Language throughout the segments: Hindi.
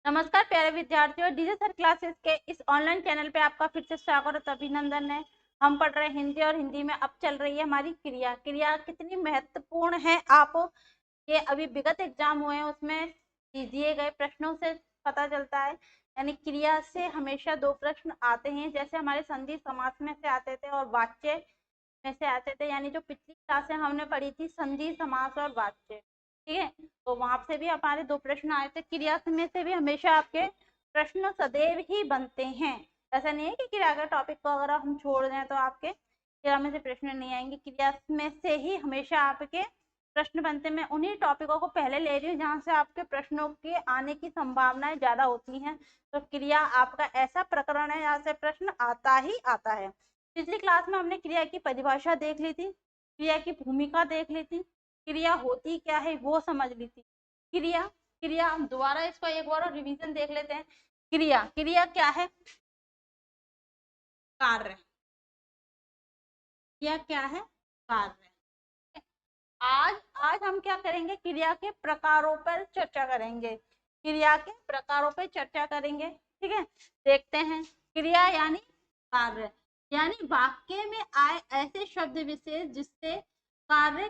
नमस्कार प्यारे विद्यार्थियों, डीजे सर क्लासेस के इस ऑनलाइन चैनल पे आपका फिर से स्वागत और अभिनंदन है। हम पढ़ रहे हैं हिंदी और हिंदी में अब चल रही है हमारी क्रिया। क्रिया कितनी महत्वपूर्ण है, आप ये अभी विगत एग्जाम हुए हैं उसमें दिए गए प्रश्नों से पता चलता है। यानी क्रिया से हमेशा दो प्रश्न आते हैं, जैसे हमारे संधि समास में से आते थे और वाच्य में से आते थे। यानी जो पिछली क्लास में हमने पढ़ी थी संधि समास और वाच्य, ठीक है, तो वहां से भी हमारे दो प्रश्न आए थे। क्रिया में से भी हमेशा आपके प्रश्न सदैव ही बनते हैं। ऐसा नहीं है कि क्रिया का टॉपिक को अगर हम छोड़ दें तो आपके क्रिया में से प्रश्न नहीं आएंगे। क्रिया में से ही हमेशा आपके प्रश्न बनते हैं। मैं उन्हीं टॉपिकों को पहले ले रही हूँ जहाँ से आपके प्रश्नों के आने की संभावनाएं ज्यादा होती हैं। तो क्रिया आपका ऐसा प्रकरण है जहाँ से प्रश्न आता ही आता है। पिछली क्लास में हमने क्रिया की परिभाषा देख ली थी, क्रिया की भूमिका देख ली थी, क्रिया होती क्या है वो समझ ली थी। क्रिया क्रिया हम दोबारा इसको एक बार रिवीजन देख लेते हैं। क्रिया क्रिया क्या है? कार्य। क्रिया क्या है? कार्य। आज आज हम क्या करेंगे? क्रिया के प्रकारों पर चर्चा करेंगे। क्रिया के प्रकारों पर चर्चा करेंगे, ठीक है। देखते हैं। क्रिया यानी कार्य, यानी वाक्य में आए ऐसे शब्द विशेष जिससे कार्य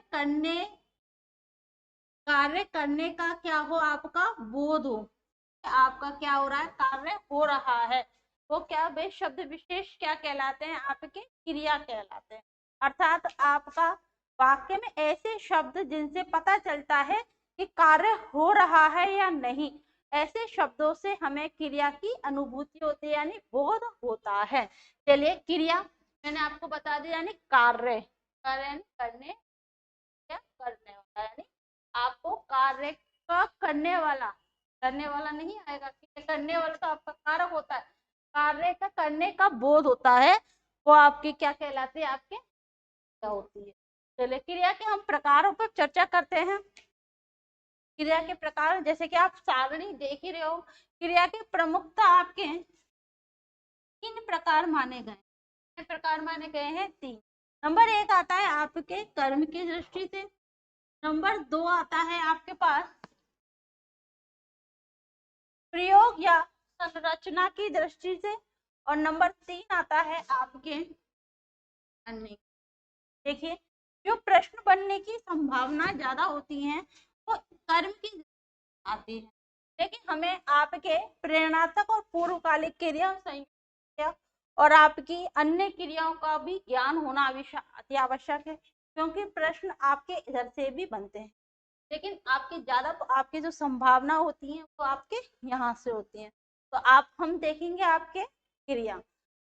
करने का क्या हो, आपका बोध हो। आपका क्या हो रहा है? कार्य हो रहा है। वो क्या वे शब्द विशेष क्या कहलाते हैं? आपके क्रिया कहलाते हैं। अर्थात आपका वाक्य में ऐसे शब्द जिनसे पता चलता है कि कार्य हो रहा है या नहीं, ऐसे शब्दों से हमें क्रिया की अनुभूति होती है, यानी बोध होता है। चलिए, क्रिया मैंने आपको बता दिया, यानी कार्य। कार्य यानी करने या करने वाला, यानी आपको कार्य का करने वाला नहीं आएगा, करने वाला तो आपका कारक होता है। कार्य का करने का बोध होता है, वो आपकी क्या कहलाती है? आपके क्या होती है। चलिए, क्रिया के हम प्रकारों पर चर्चा करते हैं। क्रिया के प्रकार, जैसे कि आप सारणी देख ही रहे हो। क्रिया के प्रमुखता आपके तीन प्रकार माने गए। प्रकार माने गए हैं तीन। नंबर एक आता है आपके कर्म की दृष्टि से। नंबर दो आता है आपके पास प्रयोग या संरचना की दृष्टि से। और नंबर तीन आता है आपके अन्य। देखिए, जो प्रश्न बनने की संभावना ज्यादा होती है वो कर्म की आती है, लेकिन हमें आपके प्रेरणात्मक और पूर्वकालिक क्रिया, संयुक्त और आपकी अन्य क्रियाओं का भी ज्ञान होना अति आवश्यक है, क्योंकि प्रश्न आपके इधर से भी बनते हैं, लेकिन आपकी ज्यादा आपकी जो संभावना होती है वो आपके यहाँ से होती है। तो आप हम देखेंगे आपके क्रिया।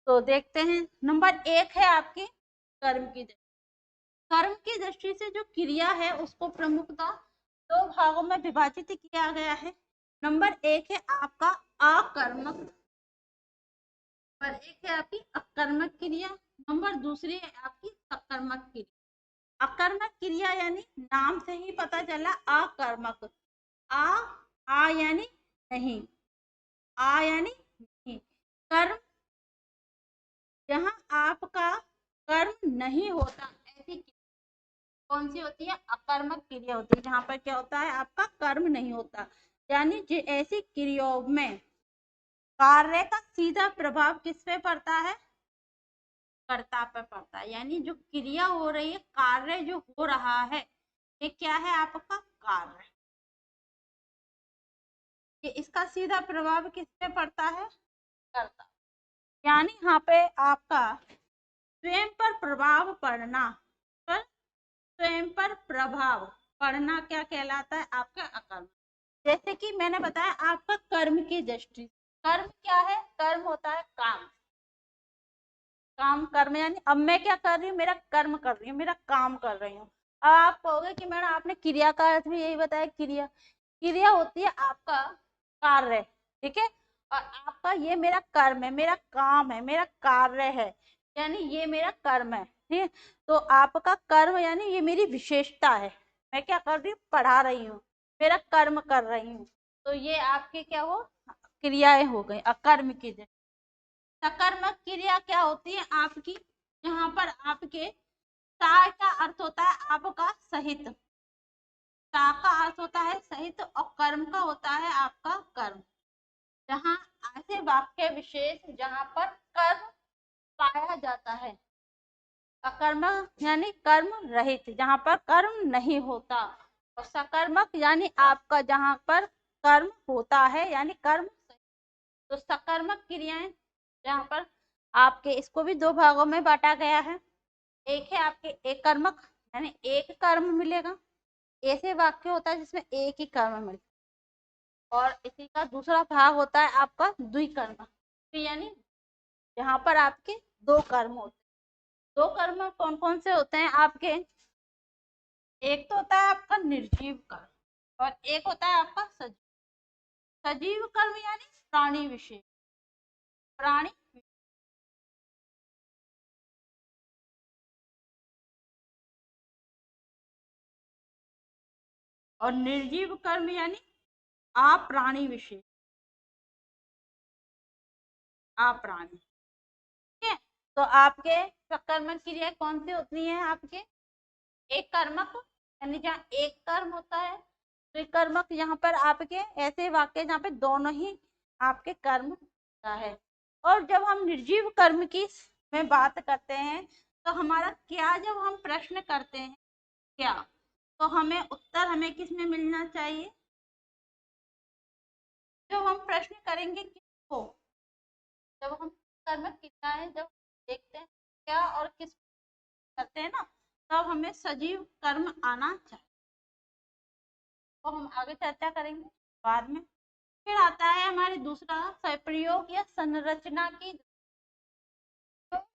तो देखते हैं, नंबर एक है आपकी कर्म की दृष्टि। कर्म की दृष्टि से जो क्रिया है उसको प्रमुखता दो भागों में विभाजित किया गया है। नंबर एक है आपका अकर्मक, पर एक है आपकी अकर्मक क्रिया। नंबर दूसरी है आपकी सकर्मक क्रिया। अकर्मक क्रिया यानी नाम से ही पता चला अकर्मक। आ आ यानी नहीं, आ यानी नहीं। कर्म, जहां आपका कर्म नहीं होता, ऐसी कौन सी होती है? अकर्मक क्रिया होती है, जहां पर क्या होता है? आपका कर्म नहीं होता। यानी ऐसी क्रियाओं में कार्य का सीधा प्रभाव किस पे पड़ता है? कर्ता पे पड़ता है। यानी जो क्रिया हो रही है, कार्य जो हो रहा है, ये क्या है? आपका कार्य। ये इसका सीधा प्रभाव किस पे पड़ता है? कर्ता। यानी यहाँ पे आपका स्वयं पर प्रभाव पड़ना, पर स्वयं पर प्रभाव पड़ना क्या कहलाता है? आपका अकर्म। जैसे कि मैंने बताया आपका कर्म की दृष्टि। कर्म क्या है? कर्म होता है काम। काम, कर्म यानी अब मैं क्या कर रही हूँ? मेरा कर्म कर रही हूँ, मेरा काम कर रही हूँ। अब आप कहोगे कि मैडम आपने क्रिया का अर्थ भी यही बताया। क्रिया क्रिया होती है आपका कार्य, ठीक है। और आपका ये मेरा कर्म है, मेरा काम है, मेरा कार्य है, यानी ये मेरा कर्म है, ठीक है। तो आपका कर्म यानी ये मेरी विशेषता है। मैं क्या कर रही हूँ? पढ़ा रही हूँ, मेरा कर्म कर रही हूँ। तो ये आपके क्या हो? क्रियाएं हो गई अकर्म की। सकर्मक क्रिया क्या होती है आपकी? यहाँ पर आपके सा का अर्थ होता है आपका सहित। सा का अर्थ होता है सहित और कर्म का होता है आपका कर्म। जहाँ ऐसे वाक्य विशेष जहाँ पर कर्म पाया जाता है, अकर्मक यानी कर्म रहित, जहाँ पर कर्म नहीं होता, और सकर्मक यानी आपका जहाँ पर कर्म होता है यानी कर्म। तो सकर्मक क्रियाएं जहाँ पर आपके, इसको भी दो भागों में बांटा गया है। एक है आपके एक कर्मक यानी एक कर्म मिलेगा, ऐसे वाक्य होता है जिसमें एक ही कर्म मिलता है। और इसी का दूसरा भाग होता है आपका द्विकर्मक, यानी जहाँ पर आपके दो कर्म होते हैं। दो कर्म कौन कौन से होते हैं आपके? एक तो होता है आपका निर्जीव कर्म और एक होता है आपका सजीव। सजीव कर्म यानी प्राणी विशेष, प्राणी। और निर्जीव कर्म यानी अप्राणी विशेष, अप्राणी। ठीक है, तो आपके सकर्मक क्रिया कौन सी होती है आपके? एक कर्मक यानी जहाँ एक कर्म होता है, त्रिकर्मक यहाँ पर आपके ऐसे वाक्य जहाँ पे दोनों ही आपके कर्म होता है। और जब हम निर्जीव कर्म की में बात करते हैं तो हमारा क्या, जब हम प्रश्न करते हैं क्या, तो हमें उत्तर हमें किस में मिलना चाहिए? जब हम प्रश्न करेंगे किसको, जब हम कर्म कितना है जब देखते हैं क्या और किस करते हैं ना, तब हमें सजीव कर्म आना चाहिए। तो हम आगे चर्चा करेंगे बाद में। फिर आता है हमारे दूसरा प्रयोग या संरचना की,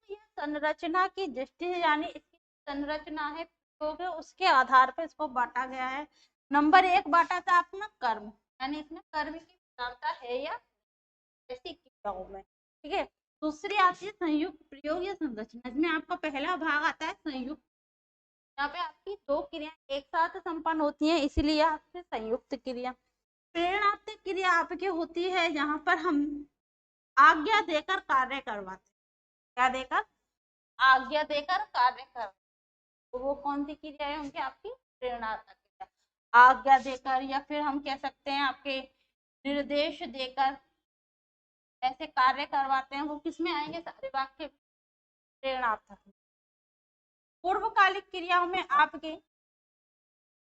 संरचना की दृष्टि से, यानी इसकी संरचना है प्रयोग है, उसके आधार पर इसको बांटा गया है। नंबर एक बांटा था अपना कर्म, यानी इसमें कर्म की विधानता है या ऐसी क्रियाओं में। ठीक है, दूसरी आती है संयुक्त प्रयोग या संरचना, इसमें आपका पहला भाग आता है संयुक्त, यहाँ पे आपकी दो क्रियाएं एक साथ संपन्न होती हैं, इसीलिए आपसे संयुक्त क्रिया। प्रेरणात्मक क्रिया आपकी होती है जहां पर हम आज्ञा देकर कार्य करवाते हैं। क्या देकर? आज्ञा देकर कार्य कर, तो वो कौन सी क्रिया है उनकी? आपकी प्रेरणात्मक क्रिया। आज्ञा देकर, या फिर हम कह सकते हैं आपके निर्देश देकर ऐसे कार्य करवाते हैं, वो किसमें आएंगे? सारे वाक्य प्रेरणात्मक। पूर्वकालिक क्रियाओं में आपके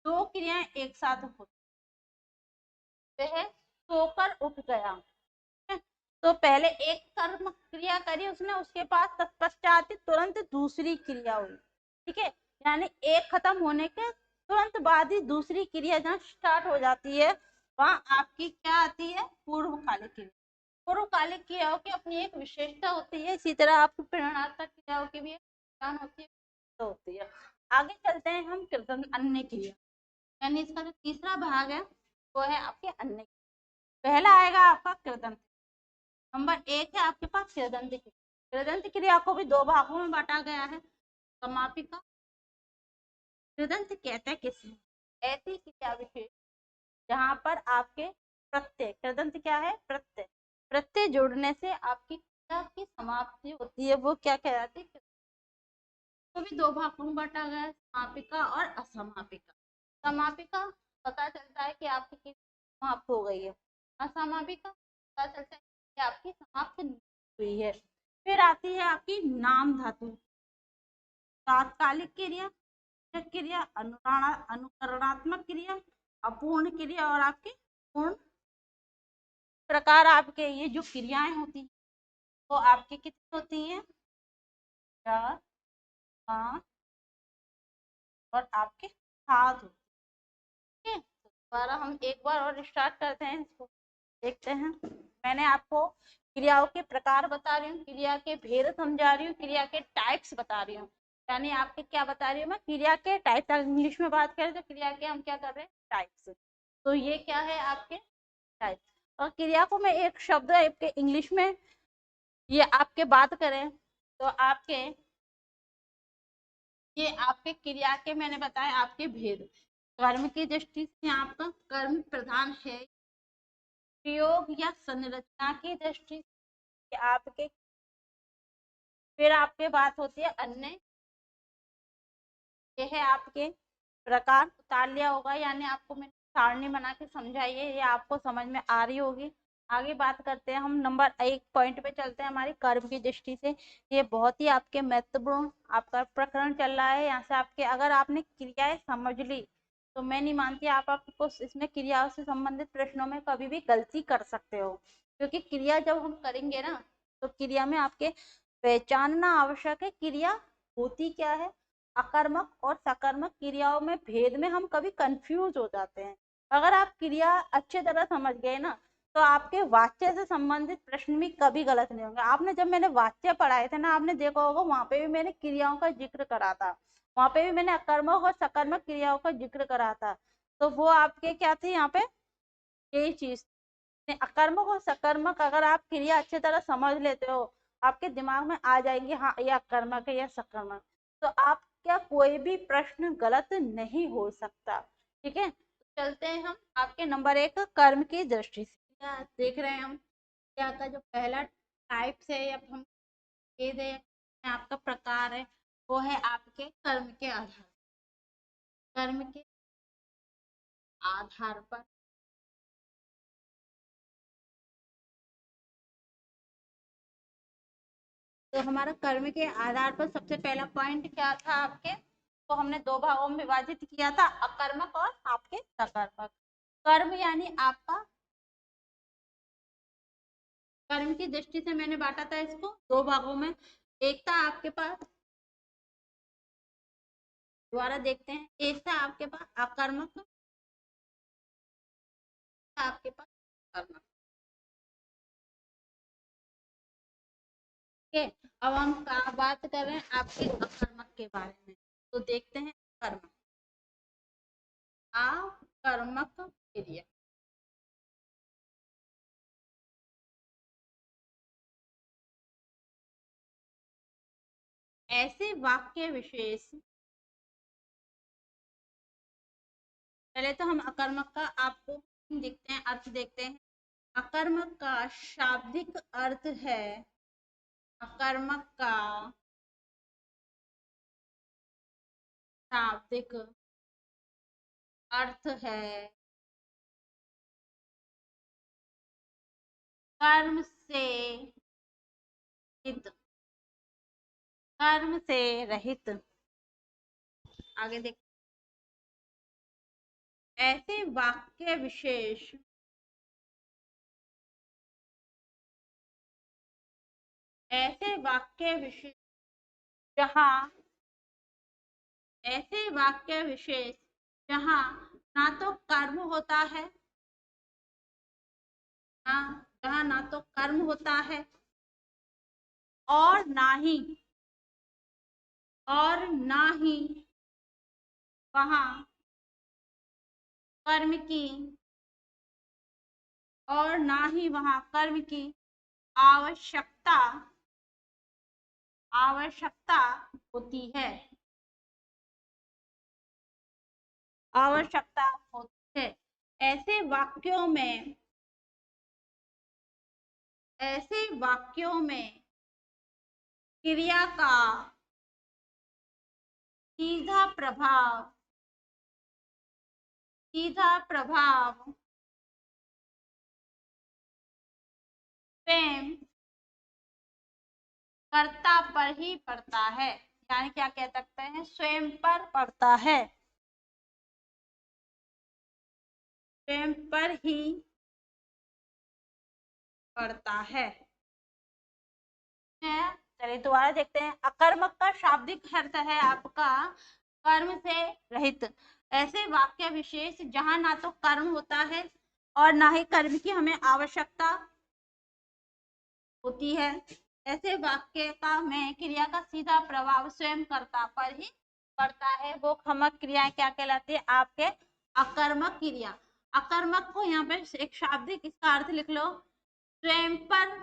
दो क्रियाएं एक साथ होती, वह सोकर उठ गया, तो पहले एक कर्म क्रिया करी उसने, उसके बाद तत्पश्चात तुरंत दूसरी क्रिया हुई। ठीक है, यानी एक खत्म होने के तुरंत बाद ही दूसरी क्रिया जहाँ स्टार्ट हो जाती है, वहां आपकी क्या आती है? पूर्वकालिक क्रिया। पूर्वकालिक क्रियाओं की अपनी एक विशेषता होती है, इसी तरह आपकी प्रेरणात्मक क्रियाओं की भी एक पहचान होती है, तो होती है। आगे चलते हैं हम कृतन अन्य क्रिया, यानी इसका जो तीसरा भाग है वो है आपके अन्य। पहला आएगा आपका कृतन, नंबर एक है आपके पास कृदंत क्रिया। कृदंत क्रिया को भी दो भागों में बांटा गया है, समापिका। कृदंत कहते हैं किसे? ऐसी क्रिया विशेष जहां पर आपके प्रत्यय, कृदंत क्या है? प्रत्यय, प्रत्यय जोड़ने से आपकी क्रिया की समाप्ति होती है, वो क्या कहलाती है? तो भी दो भागों में बांटा गया है, समापिका और असमापिका। समापिका पता चलता है कि आपकी क्रिया समाप्त हो गई है, असमापिका पता चलता है कि आपकी समाप्त नहीं हुई है। फिर आती है आपकी नाम धातु, तात्कालिक क्रिया, क्रिया, अनुकरणात्मक क्रिया, अपूर्ण क्रिया और आपकी पूर्ण। प्रकार आपके ये जो क्रियाएं होती हैं वो आपकी कितनी होती हैं? 4, 5 और आपके 7 होती है। तो दोबारा हम एक बार और स्टार्ट करते हैं, इसको देखते हैं। मैंने आपको क्रियाओं के प्रकार बता रही हूँ, क्रिया के भेद समझा रही हूँ, क्रिया के टाइप्स बता रही हूँ, यानी आपके क्या बता रही हूँ मैं? क्रिया के टाइप, इंग्लिश में बात करें तो क्रिया के हम क्या कर रहे हैं? टाइप्स। तो ये क्या है आपके टाइप। और क्रिया को मैं एक शब्द आपके इंग्लिश में ये आपके बात करें तो आपके ये आपके क्रिया के मैंने बताया आपके भेद। कर्म की दृष्टि से आपका कर्म प्रधान है, प्रयोग या संरचना की दृष्टि से आपके, फिर आपके बात होती है अन्य, ये है आपके प्रकार। उतार लिया होगा, यानी आपको मैंने सारणी बना के समझाई है, ये आपको समझ में आ रही होगी। आगे बात करते हैं हम, नंबर 1 पॉइंट पे चलते हैं हमारी कर्म की दृष्टि से। ये बहुत ही आपके महत्वपूर्ण आपका प्रकरण चल रहा है। यहाँ से आपके अगर आपने क्रियाएं समझ ली तो मैं नहीं मानती आपको इसमें क्रियाओं से संबंधित प्रश्नों में कभी भी गलती कर सकते हो, क्योंकि क्रिया जब हम करेंगे ना तो क्रिया में आपके पहचानना आवश्यक है क्रिया होती क्या है। अकर्मक और सकर्मक क्रियाओं में भेद में हम कभी कंफ्यूज हो जाते हैं। अगर आप क्रिया अच्छे तरह समझ गए ना तो आपके वाच्य से संबंधित प्रश्न भी कभी गलत नहीं होंगे। आपने जब मैंने वाच्य पढ़ाए थे ना, आपने देखा होगा वहां पे भी मैंने क्रियाओं का जिक्र करा था, वहां पे भी मैंने अकर्मक और सकर्मक क्रियाओं का जिक्र करा था। तो वो आपके क्या थे यहाँ पे, यही चीज। अकर्मक और सकर्मक अगर आप क्रिया अच्छी तरह समझ लेते हो आपके दिमाग में आ जाएंगे, हाँ ये अकर्मक है या सकर्मक, तो आप क्या कोई भी प्रश्न गलत नहीं हो सकता। ठीक है, चलते हैं हम आपके नंबर 1 कर्म की दृष्टि से। क्या देख रहे हैं हम, क्या का जो पहला टाइप है या हम भेद है, आपका प्रकार है, वो है आपके कर्म के आधार, कर्म के आधार पर। तो हमारा कर्म के आधार पर सबसे पहला पॉइंट क्या था आपके, तो हमने 2 भागों में विभाजित किया था, अकर्मक और आपके सकर्मक। कर्म यानी आपका, कर्म की दृष्टि से मैंने बांटा था इसको 2 भागों में। एक था आपके पास, दोबारा देखते हैं, एक था आपके पास अकर्मक, आपके पास कर्मक। ठीक है, अब हम बात कर रहे हैं आपके अकर्मक के बारे में। तो देखते हैं कर्म, अकर्मक क्रिया। ऐसे वाक्य विशेष, पहले तो हम अकर्मक का आपको देखते हैं, अर्थ देखते हैं। अकर्मक का शाब्दिक अर्थ है, अकर्मक का शाब्दिक अर्थ है कर्म से रहित, कर्म से रहित। आगे देख, ऐसे वाक्य विशेष, ऐसे वाक्य विशेष जहाँ, ऐसे वाक्य विशेष जहाँ ना तो कर्म होता है, ना जहाँ ना तो कर्म होता है और ना ही, और ना ही वहाँ कर्म की, और ना ही वहाँ कर्म की आवश्यकता, आवश्यकता होती है, आवश्यकता होती है। ऐसे वाक्यों में, ऐसे वाक्यों में क्रिया का सीधा प्रभाव, सीधा प्रभाव स्वयं कर्ता पर ही पड़ता है, यानी क्या कह सकते हैं, स्वयं पर पड़ता है, स्वयं पर ही पड़ता है। चलिए दोबारा देखते हैं। अकर्मक का शाब्दिक अर्थ है आपका कर्म से रहित। ऐसे वाक्य विशेष जहां ना तो कर्म होता है और ना ही कर्म की हमें आवश्यकता होती है, ऐसे वाक्य का में क्रिया का सीधा प्रभाव स्वयं कर्ता पर ही पड़ता है, वो खमक क्रियाएं क्या कहलाती है आपके अकर्मक क्रिया। अकर्मक को यहाँ पे एक शाब्दिक इसका अर्थ लिख लो, स्वयं पर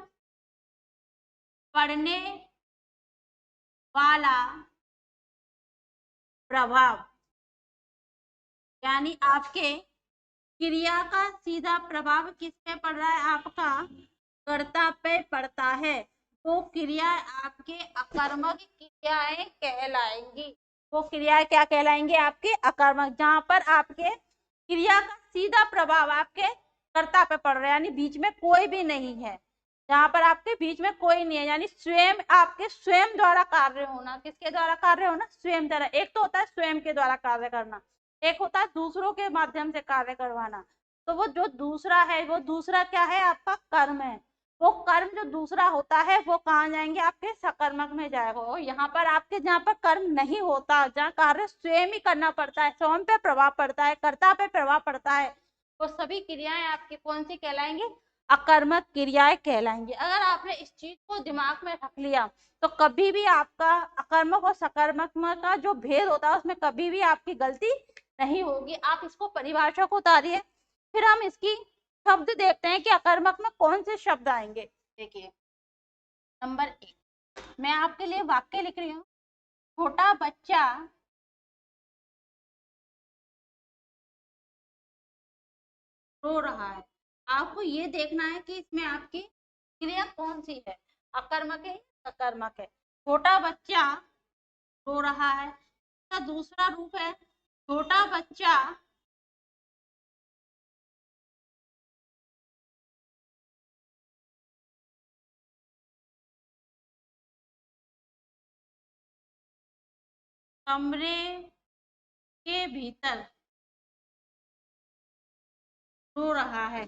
पड़ने वाला प्रभाव, यानी आपके क्रिया का सीधा प्रभाव किस पे पड़ रहा है, आपका कर्ता पे पड़ता है। वो क्रिया आपके अकर्मक क्रियाएं कहलाएंगी, वो क्रियाएं क्या कहलाएंगी आपके अकर्मक, जहां पर आपके क्रिया का सीधा प्रभाव आपके कर्ता पे पड़ रहे हैं, यानी बीच में कोई भी नहीं है। जहां पर आपके बीच में कोई नहीं है, यानी स्वयं, आपके स्वयं द्वारा कार्य होना। किसके द्वारा कार्य होना? स्वयं द्वारा। एक तो होता है स्वयं के द्वारा कार्य करना, एक होता है दूसरों के माध्यम से कार्य करवाना। तो वो जो दूसरा है, वो दूसरा क्या है? आपका कर्म है। वो कर्म जो दूसरा होता है वो कहाँ जाएंगे? आपके सकर्मक में जाएगा। और यहाँ पर आपके, जहाँ पर कर्म नहीं होता, जहाँ कार्य स्वयं ही करना पड़ता है, स्वयं पे प्रभाव पड़ता है, कर्ता पे प्रभाव पड़ता है, वो सभी क्रियाएं आपकी कौन सी कहलाएंगी? अकर्मक क्रियाएं कहलाएंगी। अगर आपने इस चीज को दिमाग में रख लिया तो कभी भी आपका अकर्मक और सकर्मक का जो भेद होता है उसमें कभी भी आपकी गलती नहीं होगी। आप इसको परिभाषा को उतारिए, फिर हम इसकी शब्द देखते हैं कि अकर्मक में कौन से शब्द आएंगे। देखिए नंबर 1, मैं आपके लिए वाक्य लिख रही हूँ। छोटा बच्चा रो रहा है। आपको ये देखना है कि इसमें आपकी क्रिया कौन सी है, अकर्मक है, सकर्मक है। छोटा बच्चा रो रहा है, इसका दूसरा रूप है छोटा बच्चा कमरे के भीतर रो रहा है।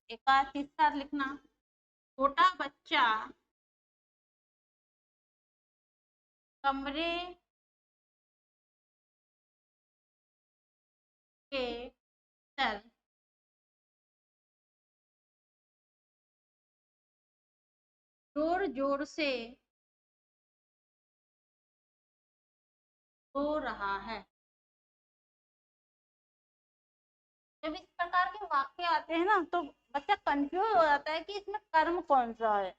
एक बार तीसरा लिखना, छोटा बच्चा कमरे के भीतर जोर जोर से रो रहा है। जब इस प्रकार के वाक्य आते हैं ना तो बच्चा कंफ्यूज हो जाता है कि इसमें कर्म कौन सा है।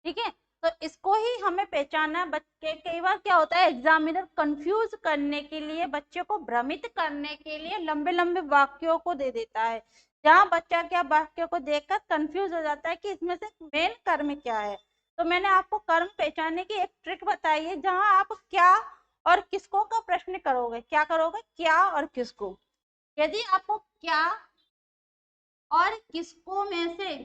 ठीक है, तो इसको ही हमें पहचानना है। बच्चे कई बार क्या होता है, एग्जामिनर कंफ्यूज करने के लिए, बच्चे को भ्रमित करने के लिए लंबे लंबे वाक्यों को दे देता है, जहाँ बच्चा क्या वाक्य को देखकर कंफ्यूज हो जाता है कि इसमें से मेन कर्म क्या है। तो मैंने आपको कर्म पहचानने की एक ट्रिक बताई है, जहाँ आप क्या और किसको का प्रश्न करोगे। क्या करोगे? क्या और किसको। यदि आपको क्या और किसको में से,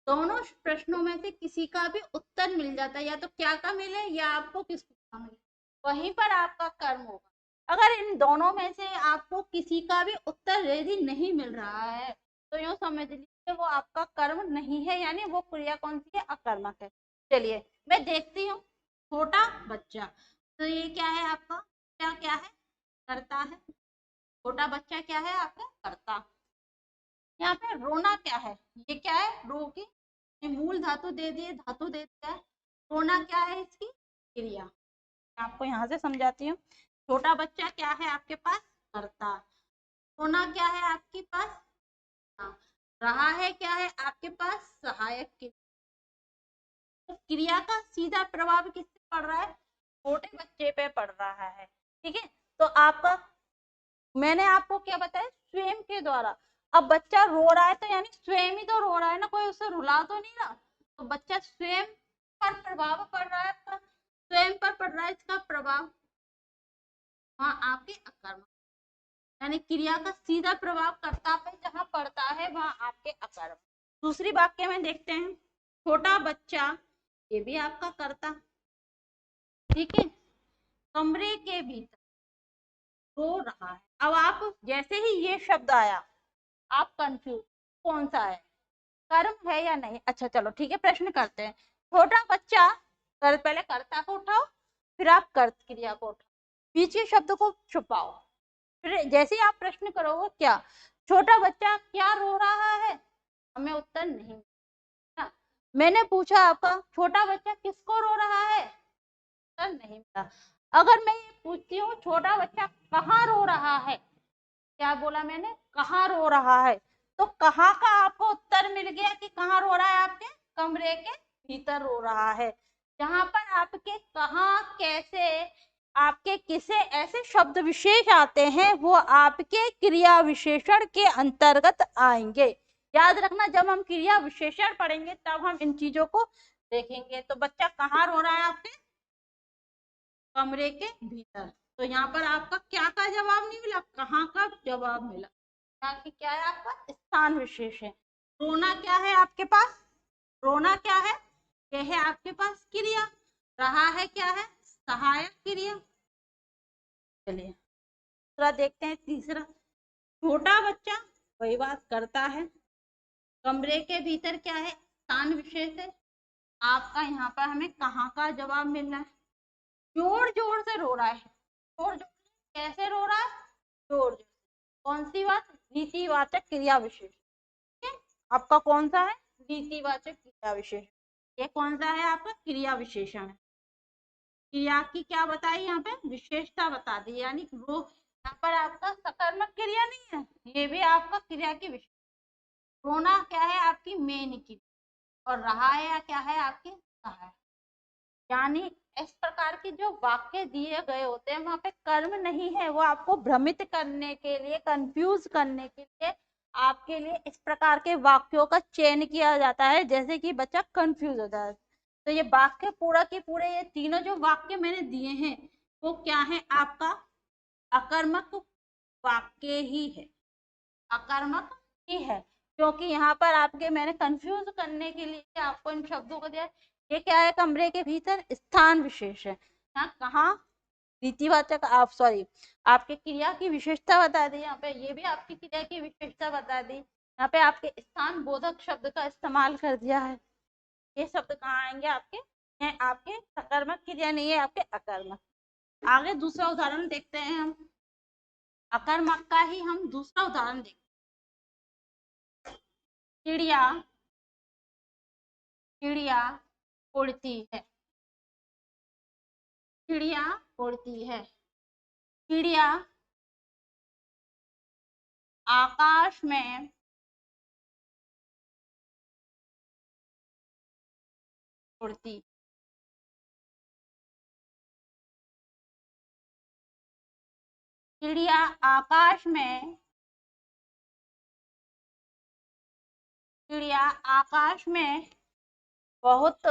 दोनों प्रश्नों में से किसी का भी उत्तर मिल जाता है, या तो क्या का मिले या आपको किसको का मिले, वहीं पर आपका कर्म होगा। अगर इन दोनों में से आपको किसी का भी उत्तर यदि नहीं मिल रहा है तो यूँ समझ लीजिए वो आपका कर्म नहीं है, यानी वो क्रिया कौन सी है? अकर्मक है। चलिए मैं देखती हूँ। छोटा बच्चा, तो ये क्या है आपका? क्या क्या है? करता है। छोटा बच्चा क्या है आपका? करता। यहाँ पे रोना क्या है? ये क्या है? रो की मूल धातु दे दिए, धातु दे दिया है। रोना क्या है? इसकी क्रिया। मैं आपको यहाँ से समझाती हूँ। छोटा बच्चा क्या है आपके पास? करता। रोना क्या है आपके पास? हाँ। रहा है क्या है आपके पास? सहायक क्रिया। तो क्रिया का सीधा प्रभाव किससे पड़ रहा है? छोटे बच्चे पे पड़ रहा है। ठीक है, तो आपका, मैंने आपको क्या बताया? स्वयं के द्वारा। अब बच्चा रो रहा है तो यानी स्वयं ही तो रो रहा है ना, कोई उसे रुला तो नहीं रहा। तो बच्चा स्वयं पर प्रभाव पड़ रहा है, स्वयं पर पड़ रहा है इसका प्रभाव, वहां आपके अकर्मक, यानी क्रिया का सीधा प्रभाव कर्ता पे जहां पड़ता है वहां आपके अकर्मक। दूसरी वाक्य में देखते हैं। छोटा बच्चा, ये भी आपका कर्ता। ठीक है, कमरे के भीतर रो रहा है। अब आप जैसे ही ये शब्द आया आप कंफ्यूज, कौन सा है, कर्म है या नहीं। अच्छा चलो ठीक है, प्रश्न करते हैं। छोटा बच्चा, पहले कर्ता को उठाओ, फिर आप कर्त क्रिया को उठाओ, बीच के शब्द को छुपाओ, फिर जैसे ही आप प्रश्न करोगे क्या, छोटा बच्चा क्या रो रहा है, हमें उत्तर नहीं मिला। मैंने पूछा आपका छोटा बच्चा किसको रो रहा है, उत्तर नहीं मिला। अगर मैं ये पूछती हूँ छोटा बच्चा कहाँ रो रहा है, क्या बोला मैंने, कहाँ रो रहा है, तो कहाँ का आपको उत्तर मिल गया कि कहाँ रो रहा है, आपके कमरे के भीतर रो रहा है। जहां पर आपके कहाँ, कैसे, आपके किसे ऐसे शब्द विशेष आते हैं वो आपके क्रिया विशेषण के अंतर्गत आएंगे। याद रखना, जब हम क्रिया विशेषण पढ़ेंगे तब हम इन चीजों को देखेंगे। तो बच्चा कहाँ रो रहा है? आपके कमरे के भीतर। तो यहाँ पर आपका क्या का जवाब नहीं मिला, कहाँ का जवाब मिला। यहाँ की क्या है आपका स्थान विशेष है। रोना क्या है आपके पास, रोना क्या है, यह है आपके पास क्रिया, रहा है क्या है सहायक क्रिया। चलिए दूसरा देखते हैं, तीसरा, छोटा बच्चा वही बात करता है, कमरे के भीतर क्या है स्थान विशेष है। आपका यहाँ पर हमें कहाँ का जवाब मिल रहा है, जोर जोर से रो रहा है, जोर जोर से कैसे रो रहा है, जोर जोर। कौन सी बात, रीतिवाचक क्रिया विशेष, ठीक है आपका कौन सा है रीतिवाचक क्रिया विशेष। ये कौन सा है आपका क्रिया विशेषण है। क्रिया की क्या बताई यहाँ पे विशेषता बता दी, यानी वो यहाँ पर आपका सकर्मक क्रिया नहीं है, ये भी आपका क्रिया की विशेषता। रोना क्या है आपकी मेन क्रिया, और रहा है या क्या है आपकी सहायक। यानी इस प्रकार के जो वाक्य दिए गए होते हैं वहां पे कर्म नहीं है, वो आपको भ्रमित करने के लिए, कंफ्यूज करने के लिए आपके लिए इस प्रकार के वाक्यों का चयन किया जाता है, जैसे कि बच्चा कंफ्यूज हो जाए। तो ये वाक्य पूरा के पूरे, ये तीनों जो वाक्य मैंने दिए हैं वो क्या है आपका अकर्मक वाक्य ही है, अकर्मक ही है, क्योंकि यहाँ पर आपके मैंने कंफ्यूज करने के लिए आपको इन शब्दों को दिया। ये क्या है कमरे के भीतर स्थान विशेष है, यहाँ कहाँ रीतिवाचक आप सॉरी आपके क्रिया की विशेषता बता दी, यहाँ पे ये भी आपकी क्रिया की विशेषता बता दी, यहाँ पे आपके स्थान बोधक शब्द का इस्तेमाल कर दिया है। ये शब्द कहाँ आएंगे आपके, हैं आपके सकर्मक क्रिया नहीं है, आपके अकर्मक। आगे दूसरा उदाहरण देखते हैं हम, अकर्मक का ही हम दूसरा उदाहरण देखते हैं। चिड़िया चिड़िया उड़ती है, चिड़िया उड़ती है, चिड़िया आकाश में उड़ती, चिड़िया आकाश में, चिड़िया आकाश में बहुत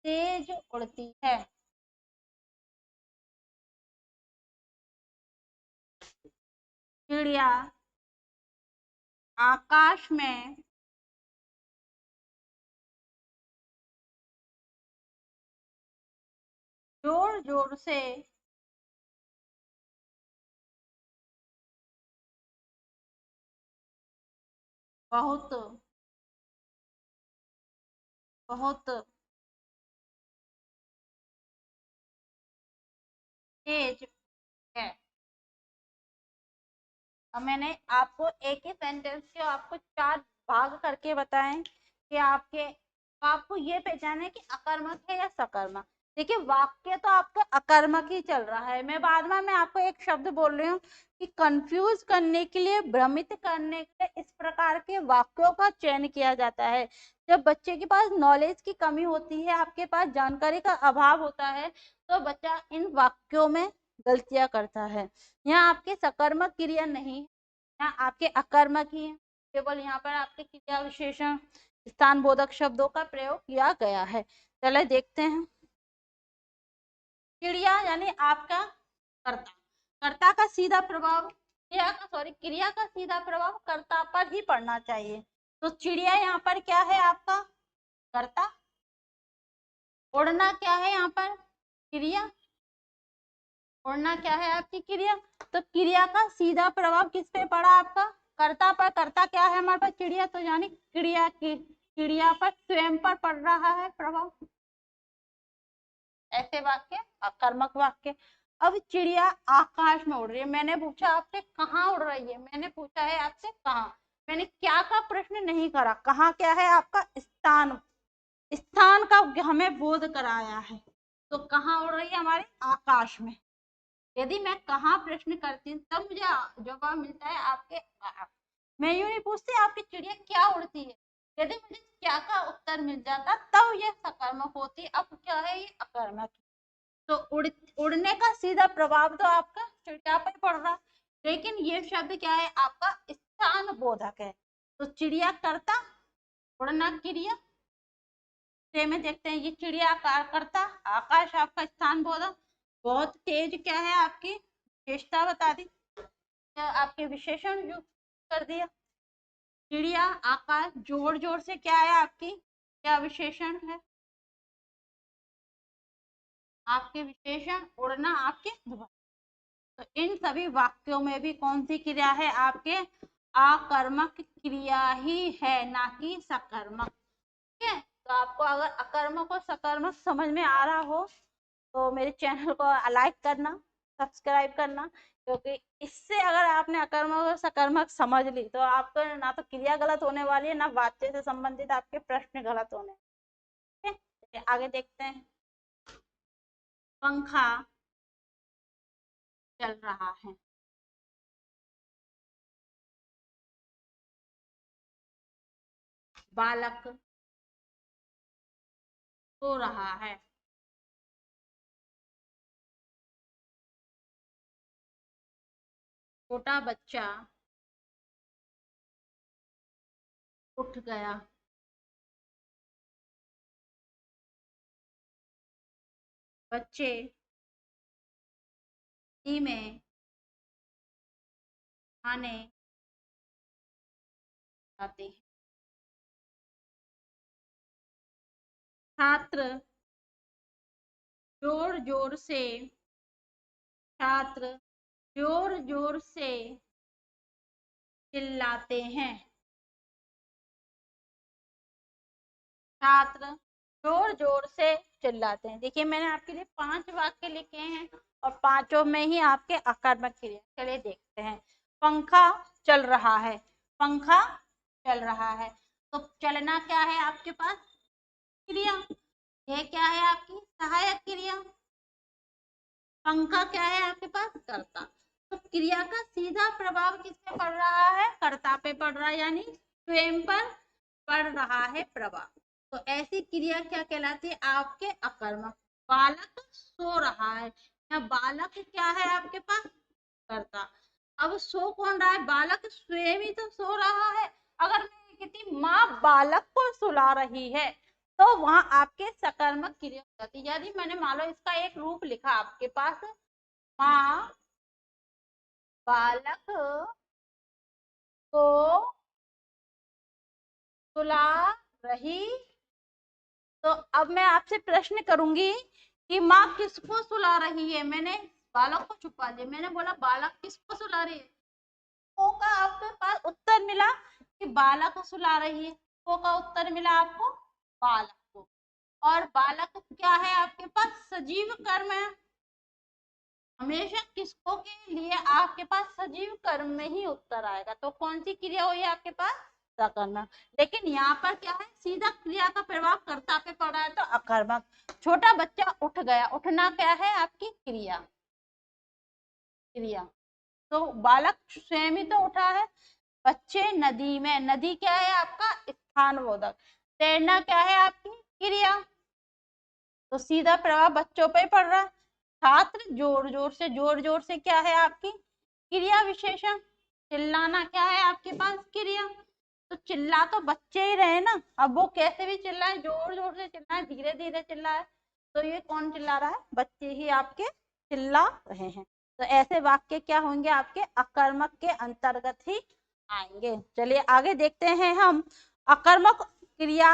तेज उड़ती है, चिड़िया आकाश में जोर जोर से बहुत बहुत तेज है। अब मैंने आपको एक ही सेंटेंस के आपको 4 भाग करके बताएं कि आपके आपको ये पहचाने कि अकर्मक है या सकर्मक। देखिए वाक्य तो आपका अकर्मक ही चल रहा है, मैं बाद में मैं आपको एक शब्द बोल रही हूँ कि कंफ्यूज करने के लिए, भ्रमित करने के लिए इस प्रकार के वाक्यों का चयन किया जाता है। जब बच्चे के पास नॉलेज की कमी होती है, आपके पास जानकारी का अभाव होता है, तो बच्चा इन वाक्यों में गलतियां करता है। यहाँ आपके सकर्मक क्रिया नहीं, यहाँ आपके अकर्मक ही है, केवल यहाँ पर आपके क्रिया विशेषण स्थान बोधक शब्दों का प्रयोग किया गया है। चले देखते हैं, चिड़िया यानी आपका कर्ता, कर्ता का सीधा प्रभाव क्रिया का सीधा प्रभाव कर्ता पर ही पड़ना चाहिए। तो चिड़िया यहाँ पर क्या है आपका कर्ता, उड़ना क्या है यहाँ पर क्रिया, उड़ना क्या है आपकी क्रिया। तो क्रिया का सीधा प्रभाव किस पे पड़ा आपका कर्ता पर, कर्ता क्या है हमारे पास चिड़िया, तो यानी क्रिया की चिड़िया पर स्वयं पर पड़ रहा है प्रभाव, ऐसे वाक्य अकर्मक वाक्य। अब चिड़िया आकाश में उड़ रही है, मैंने पूछा आपसे कहाँ उड़ रही है, मैंने पूछा है आपसे कहाँ, मैंने क्या का प्रश्न नहीं करा, कहाँ क्या है आपका स्थान, स्थान का हमें बोध कराया है। तो कहाँ उड़ रही है हमारे आकाश में। यदि मैं कहाँ प्रश्न करती हूँ तब मुझे जवाब मिलता है आपके आकाश। मैं यूं नहीं पूछती आपकी चिड़िया क्या उड़ती है, यदि मुझे क्या का उत्तर मिल जाता तब ये सकर्मक होती, अब क्या है ये अकर्मक। तो उड़ने का सीधा प्रभाव तो आपका चिड़िया पर पड़ रहा, लेकिन ये शब्द क्या है आपका स्थान बोधक है। तो चिड़िया करता, उड़ना क्रिया से में देखते हैं, ये चिड़िया करता, आकाश आपका स्थान बोधक। बहुत तेज क्या है आपकी विशेषता बता दी, आपके विशेषण जो कर दिया। चिड़िया आकाश, जोर जोर से क्या है आपकी, क्या विशेषण है आपके विशेषण, उड़ना आपके ध्वनि। तो इन सभी वाक्यों में भी कौन सी क्रिया है आपके, आकर्मक क्रिया ही है, ना कि सकर्मक। ठीक है, तो आपको अगर अकर्मक और सकर्मक समझ में आ रहा हो तो मेरे चैनल को लाइक करना, सब्सक्राइब करना, क्योंकि इससे अगर आपने अकर्मक और सकर्मक समझ ली तो आपको ना तो क्रिया गलत होने वाली है, ना वाक्य से संबंधित आपके प्रश्न गलत होने। ठीक है, आगे देखते हैं। पंखा चल रहा है, बालक सो रहा है, छोटा बच्चा उठ गया, बच्चे में खाने जाते हैं, छात्र जोर जोर से, छात्र जोर जोर से चिल्लाते हैं, छात्र जोर जोर से चिल्लाते हैं। देखिए मैंने आपके लिए 5 वाक्य लिखे हैं और पांचों में ही आपके आकर्मक क्रिया। चलिए देखते हैं। पंखा चल रहा है, पंखा चल रहा है, तो चलना क्या है आपके पास, क्रिया। यह क्या है आपकी सहायक क्रिया, पंखा क्या है आपके पास, कर्ता। तो क्रिया का सीधा प्रभाव किस पे पड़ रहा है, कर्ता पे पड़ रहा है, यानी स्वयं पर पड़ रहा है प्रभाव। तो ऐसी क्रिया क्या कहलाती है आपके अकर्मक। बालक सो रहा है, या बालक क्या है आपके पास, कर्ता। अब सो कौन रहा है, बालक स्वयं ही तो सो रहा है। अगर मैं कहती माँ बालक को सुला रही है तो वहां आपके सकर्मक क्रिया हो जाती है। यदि मैंने मान लो इसका एक रूप लिखा आपके पास, माँ बालक को सुला रही, तो अब मैं आपसे प्रश्न करूंगी कि माँ किसको सुला रही है। मैंने बालक को छुपा दिया, मैंने बोला बालक किसको सुला रही है, को का आपके पास उत्तर मिला कि बालक को सुला रही है, को का उत्तर मिला आपको बालक को। और बालक क्या है आपके पास, सजीव कर्म है। हमेशा किसको के लिए आपके पास सजीव कर्म में ही उत्तर आएगा। तो कौन सी क्रिया हुई है आपके पास, सकर्मक। लेकिन यहाँ पर क्या है, सीधा क्रिया का प्रभाव कर्ता पे पड़ रहा है, तो अकर्मक। छोटा बच्चा उठ गया, उठना क्या है आपकी क्रिया, क्रिया। तो बालक स्वयं ही तो उठा है। बच्चे नदी में, नदी क्या है आपका स्थान बोधक। तैरना क्या है आपकी क्रिया, तो सीधा प्रभाव बच्चों पे पड़ रहा है। छात्र जोर जोर से, जोर जोर से क्या है आपकी क्रिया विशेषण। चिल्लाना क्या है आपके पास क्रिया, तो चिल्ला तो बच्चे ही रहे ना। अब वो कैसे भी चिल्लाए, जोर जोर से चिल्लाए, धीरे धीरे चिल्लाए, तो ये कौन चिल्ला रहा है, बच्चे ही आपके चिल्ला रहे हैं। तो ऐसे वाक्य क्या होंगे आपके अकर्मक के अंतर्गत ही आएंगे। चलिए आगे देखते हैं हम। अकर्मक क्रिया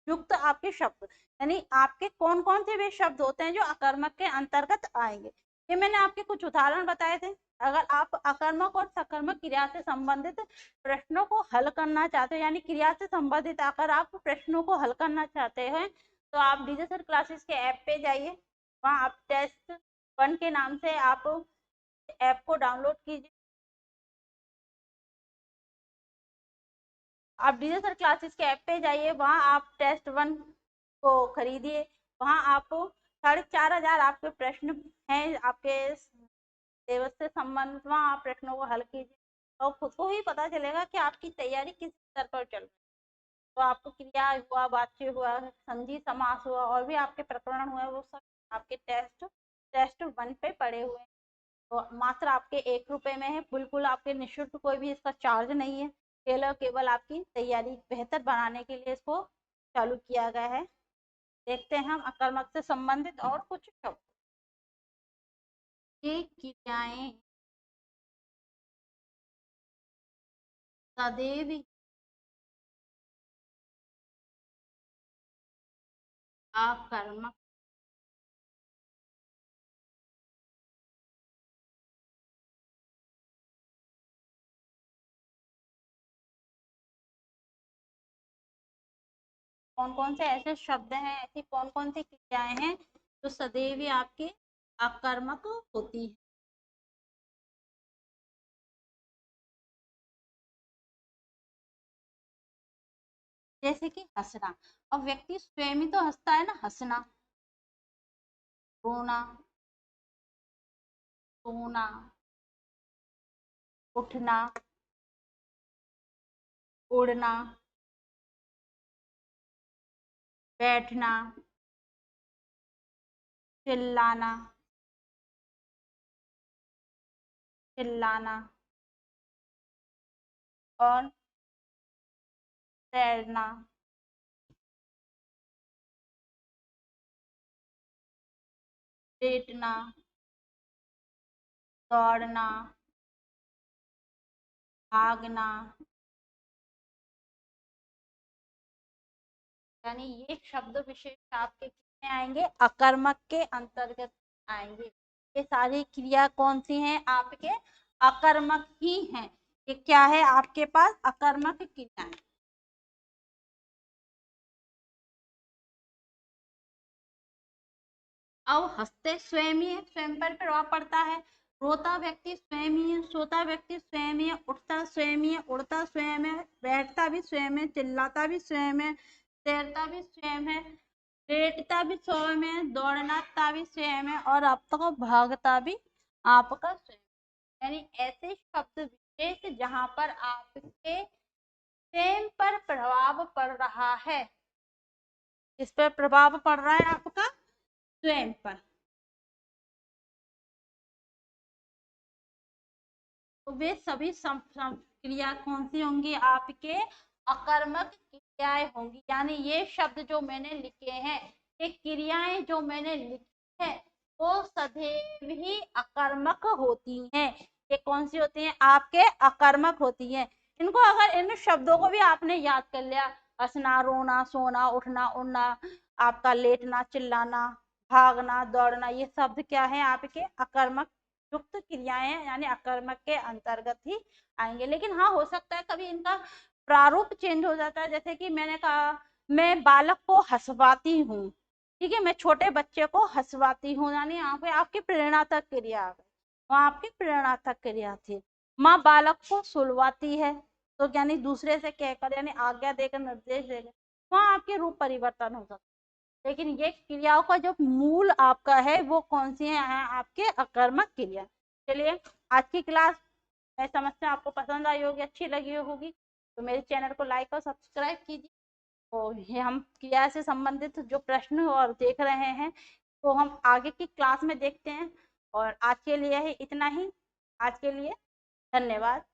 युक्त आपके शब्द, यानी आपके कौन कौन से वे शब्द होते हैं जो अकर्मक के अंतर्गत आएंगे। ये मैंने आपके कुछ उदाहरण बताए थे। अगर आप अकर्मक और सकर्मक क्रिया से संबंधित प्रश्नों को हल करना चाहते हो, यानी क्रिया से संबंधित अगर आप प्रश्नों को हल करना चाहते हैं, तो आप डीजे सर क्लासेस के ऐप पे जाइए। वहाँ आप टेस्ट 1 के नाम से आप ऐप को डाउनलोड कीजिए। आप डीजे सर क्लासेस के ऐप पे जाइए, वहाँ आप टेस्ट 1 को खरीदिए। वहाँ आपको 4,500 आपके प्रश्न हैं, आपके सिलेबस से संबंधित, वहाँ आप प्रश्नों को हल कीजिए और खुद को ही पता चलेगा कि आपकी तैयारी किस स्तर पर चल रही है। तो आपको क्रिया हुआ, वाच्य हुआ, संधि समास हुआ, और भी आपके प्रकरण हुए, वो सब आपके टेस्ट 1 पे पड़े हुए हैं। तो मात्र आपके 1 रुपए में है, बिल्कुल आपके निःशुल्क, कोई भी इसका चार्ज नहीं है। केवल आपकी तैयारी बेहतर बनाने के लिए इसको चालू किया गया है। देखते हैं हम अकर्मक से संबंधित और कुछ शब्द। ये क्रियाएं सदैव आकर्मक कौन कौन से ऐसे शब्द हैं, ऐसी कौन कौन सी क्रियाएं हैं जो सदैव ही आपके आकर्मक होती है? जैसे कि हंसना। अब व्यक्ति स्वयं ही तो हंसता है ना, हंसना, रोना, सोना, उठना, उड़ना, बैठना, चिल्लाना, चिल्लाना और तैरना, लेटना, दौड़ना, भागना, यानी ये शब्द विशेष आपके कितने आएंगे, अकर्मक के अंतर्गत आएंगे। ये सारी क्रिया कौन सी हैं, आपके अकर्मक ही हैं। ये क्या है आपके पास, अकर्मक क्रियाएं। अब हंसते स्वयं ही है, स्वयं पर प्रभाव पड़ता है। रोता व्यक्ति स्वयं ही है, सोता व्यक्ति स्वयं ही है, उठता स्वयं ही है, उड़ता स्वयं है, बैठता भी स्वयं है, चिल्लाता भी स्वयं है, तैरता भी स्वयं है, लेटता भी स्वयं है, दौड़ना भी स्वयं है, और अब तक भागता भी आपका स्वयं। यानी ऐसे शब्द विशेष जहां पर आपके स्वयं पर प्रभाव पड़ रहा है। इस पर प्रभाव पड़ रहा है आपका स्वयं पर। तो वे सभी क्रिया कौन सी होंगी, आपके अकर्मक क्रियाएं होंगी। यानी ये शब्द जो मैंने लिखे हैं, ये क्रियाएं जो मैंने लिखी है, वो सदैव ही अकर्मक होती हैं। ये कौन सी होती हैं, आपके अकर्मक होती हैं। इनको अगर इन शब्दों को भी आपने याद कर लिया, हंसना, रोना, सोना, उठना, उड़ना, आपका लेटना, चिल्लाना, भागना, दौड़ना, ये शब्द क्या है, आपके अकर्मक युक्त क्रियाएं, यानी अकर्मक के अंतर्गत ही आएंगे। लेकिन हाँ, हो सकता है कभी इनका प्रारूप चेंज हो जाता है। जैसे कि मैंने कहा, मैं बालक को हंसवाती हूँ, ठीक है, मैं छोटे बच्चे को हंसवाती हूँ, यानी यहाँ पे आपकी प्रेरणात्मक क्रिया आ गई, वहां आपकी प्रेरणात्मक क्रिया थी। माँ बालक को सुलवाती है, तो यानी दूसरे से कहकर, यानी आज्ञा देकर, निर्देश देकर, वहां आपके रूप परिवर्तन हो सकता है। लेकिन ये क्रियाओं का जो मूल आपका है, वो कौन सी है, आपके अकर्मक क्रिया। चलिए, आज की क्लास मैं समझते हैं आपको पसंद आई होगी, अच्छी लगी होगी। तो मेरे चैनल को लाइक और सब्सक्राइब कीजिए। तो ये हम क्रिया से संबंधित जो प्रश्न और देख रहे हैं, तो हम आगे की क्लास में देखते हैं। और आज के लिए है इतना ही। आज के लिए धन्यवाद।